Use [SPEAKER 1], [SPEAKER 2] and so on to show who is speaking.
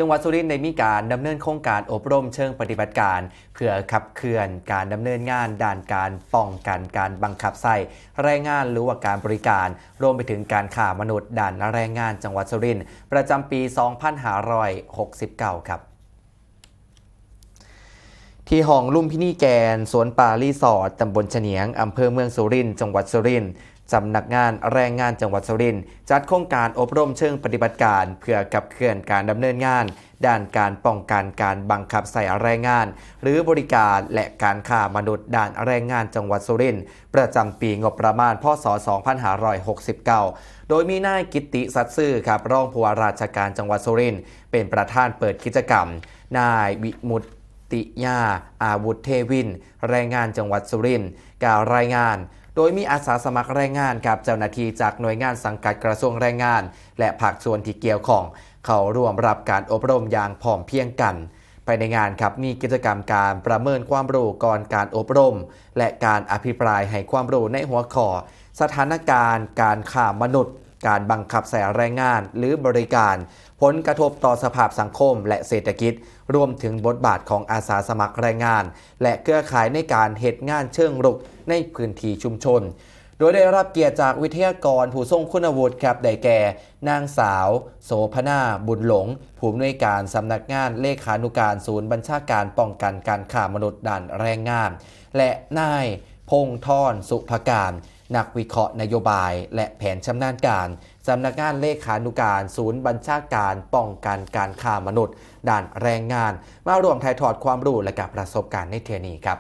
[SPEAKER 1] จังหวัดสุรินทร์ได้มีการดำเนินโครงการอบรมเชิงปฏิบัติการเพื่อขับเคลื่อนการดำเนินงานด้านการป้องกันการบังคับใช้แรงงานหรือว่าการบริการรวมไปถึงการฆ่ามนุษย์ด้านแรงงานจังหวัดสุรินทร์ประจำปี 2569 ครับที่ห้องลุ่มพินีแกนสวนป่ารีสอร์ทตำบลเฉนียงอำเภอเมืองสุรินทร์จังหวัดสุรินทร์สำนักงานแรงงานจังหวัดสุรินทร์จัดโครงการอบรมเชิงปฏิบัติการเพื่อขับเคลื่อนการดำเนินงานด้านการป้องกันการบังคับใส่แรงงานหรือบริการและการฆ่ามนุษย์ด้านแรงงานจังหวัดสุรินทร์ประจำปีงบประมาณพ.ศ. 2569โดยมีนายกิตติสัตย์ซื่อครับรองผู้ว่าราชการจังหวัดสุรินทร์เป็นประธานเปิดกิจกรรมนายวิมุตติยาอาวุธเทวินแรงงานจังหวัดสุรินทร์กล่าวรายงานโดยมีอาสาสมัครแรงงานครับเจ้าหน้าที่จากหน่วยงานสังกัดกระทรวงแรงงานและภาคส่วนที่เกี่ยวข้องเข้าร่วมรับการอบรมอย่างพร้อมเพรียงกันภายในงานครับมีกิจกรรมการประเมินความรู้ก่อนการอบรมและการอภิปรายให้ความรู้ในหัวข้อสถานการณ์การฆ่ามนุษย์การบังคับใส่แรงงานหรือบริการผลกระทบต่อสภาพสังคมและเศรษฐกิจรวมถึงบทบาทของอาสาสมัครแรงงานและเครือข่ายในการเหตุงานเชิงรุกในพื้นที่ชุมชนโดยได้รับเกียรติจากวิทยากรผู้ทรงคุณวุฒิครับได้แก่นางสาวโสภณาบุญหลงผู้อำนวยการสำนักงานเลขานุการศูนย์บัญชาการป้องกันการฆ่ามนุษย์ด้านแรงงานและนายพงษ์ธรสุภการนักวิเคราะห์นโยบายและแผนชำนาญการสำนักงานเลขานุการศูนย์บัญชาการป้องกันการฆ่ามนุษย์ด้านแรงงานมารวมถ่ายทอดความรู้และกับประสบการณ์ในเทอนี้ครับ